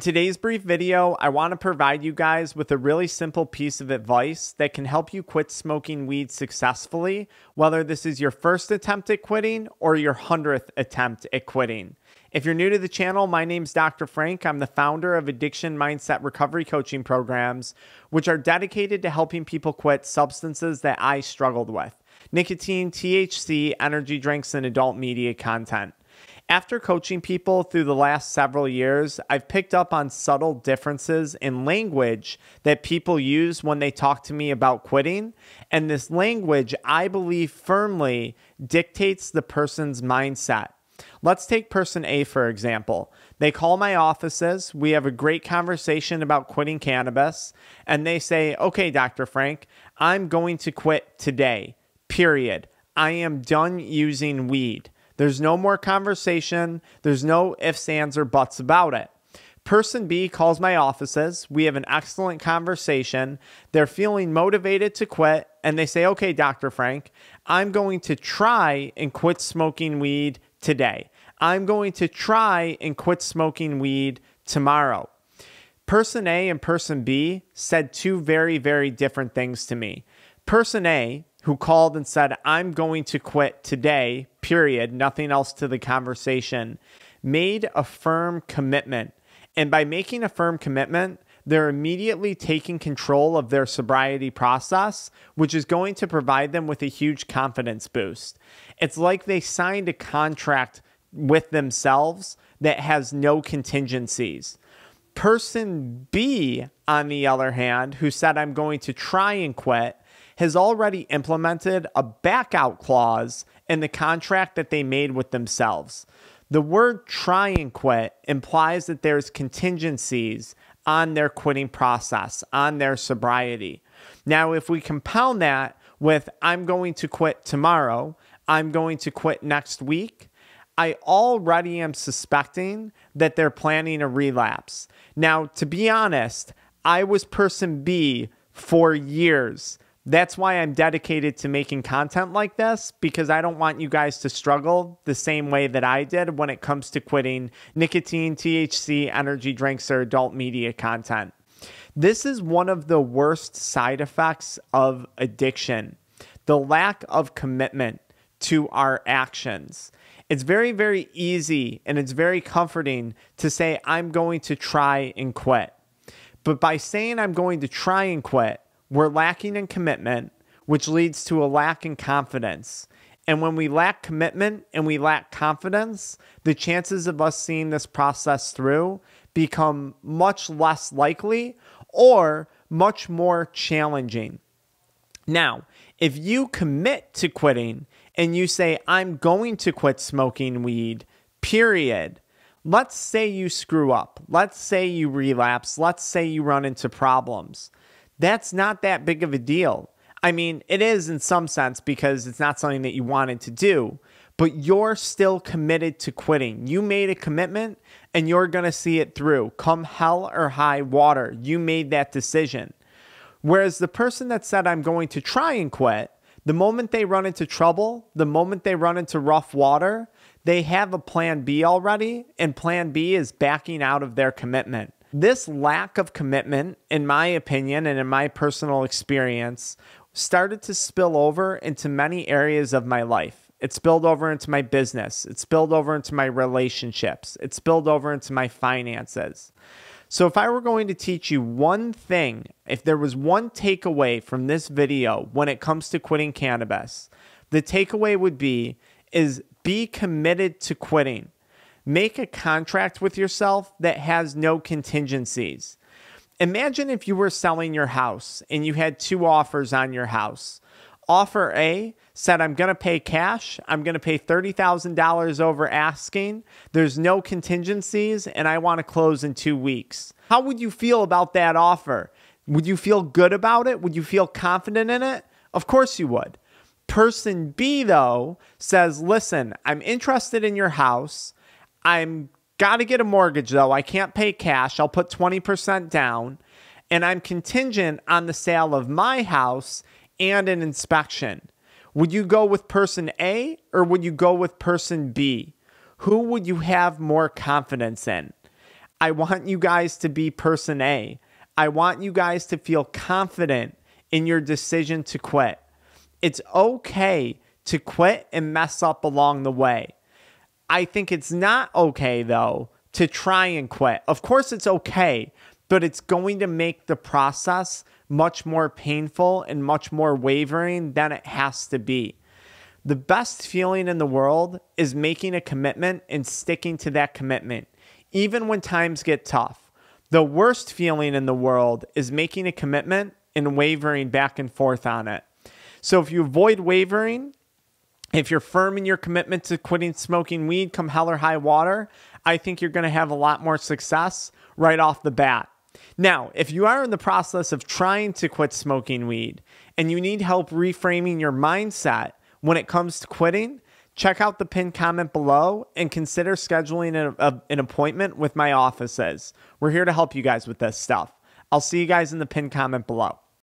In today's brief video, I want to provide you guys with a really simple piece of advice that can help you quit smoking weed successfully, whether this is your first attempt at quitting or your 100th attempt at quitting. If you're new to the channel, my name's Dr. Frank. I'm the founder of Addiction Mindset recovery coaching programs, which are dedicated to helping people quit substances that I struggled with: nicotine, THC, energy drinks, and adult media content. After coaching people through the last several years, I've picked up on subtle differences in language that people use when they talk to me about quitting. And this language, I believe firmly, dictates the person's mindset. Let's take person A, for example. They call my offices. We have a great conversation about quitting cannabis. And they say, okay, Dr. Frank, I'm going to quit today, period. I am done using weed. There's no more conversation. There's no ifs, ands, or buts about it. Person B calls my offices. We have an excellent conversation. They're feeling motivated to quit, and they say, okay, Dr. Frank, I'm going to try and quit smoking weed today. I'm going to try and quit smoking weed tomorrow. Person A and person B said two very, very different things to me. Person A, who called and said, I'm going to quit today, period, nothing else to the conversation, made a firm commitment. And by making a firm commitment, they're immediately taking control of their sobriety process, which is going to provide them with a huge confidence boost. It's like they signed a contract with themselves that has no contingencies. Person B, on the other hand, who said, I'm going to try and quit, has already implemented a back-out clause in the contract that they made with themselves. The word try and quit implies that there's contingencies on their quitting process, on their sobriety. Now, if we compound that with I'm going to quit tomorrow, I'm going to quit next week, I already am suspecting that they're planning a relapse. Now, to be honest, I was person B for years. That's why I'm dedicated to making content like this, because I don't want you guys to struggle the same way that I did when it comes to quitting nicotine, THC, energy drinks, or adult media content. This is one of the worst side effects of addiction, the lack of commitment to our actions. It's very, very easy and it's very comforting to say, I'm going to try and quit. But by saying I'm going to try and quit, we're lacking in commitment, which leads to a lack in confidence. And when we lack commitment and we lack confidence, the chances of us seeing this process through become much less likely or much more challenging. Now, if you commit to quitting and you say, I'm going to quit smoking weed, period. Let's say you screw up. Let's say you relapse. Let's say you run into problems. That's not that big of a deal. I mean, it is in some sense because it's not something that you wanted to do, but you're still committed to quitting. You made a commitment and you're going to see it through. Come hell or high water, you made that decision. Whereas the person that said, I'm going to try and quit, the moment they run into trouble, the moment they run into rough water, they have a plan B already, and plan B is backing out of their commitment. This lack of commitment, in my opinion and in my personal experience, started to spill over into many areas of my life. It spilled over into my business. It spilled over into my relationships. It spilled over into my finances. So if I were going to teach you one thing, if there was one takeaway from this video when it comes to quitting cannabis, the takeaway would be committed to quitting. Make a contract with yourself that has no contingencies. Imagine if you were selling your house and you had two offers on your house. Offer A said, I'm going to pay cash. I'm going to pay $30,000 over asking. There's no contingencies and I want to close in 2 weeks. How would you feel about that offer? Would you feel good about it? Would you feel confident in it? Of course you would. Person B, though, says, listen, I'm interested in your house. I'm got to get a mortgage, though. I can't pay cash. I'll put 20% down. And I'm contingent on the sale of my house and an inspection. Would you go with person A or would you go with person B? Who would you have more confidence in? I want you guys to be person A. I want you guys to feel confident in your decision to quit. It's okay to quit and mess up along the way. I think it's not okay, though, to try and quit. Of course, it's okay, but it's going to make the process much more painful and much more wavering than it has to be. The best feeling in the world is making a commitment and sticking to that commitment, even when times get tough. The worst feeling in the world is making a commitment and wavering back and forth on it. So if you avoid wavering, if you're firm in your commitment to quitting smoking weed come hell or high water, I think you're going to have a lot more success right off the bat. Now, if you are in the process of trying to quit smoking weed and you need help reframing your mindset when it comes to quitting, check out the pinned comment below and consider scheduling an appointment with my offices. We're here to help you guys with this stuff. I'll see you guys in the pinned comment below.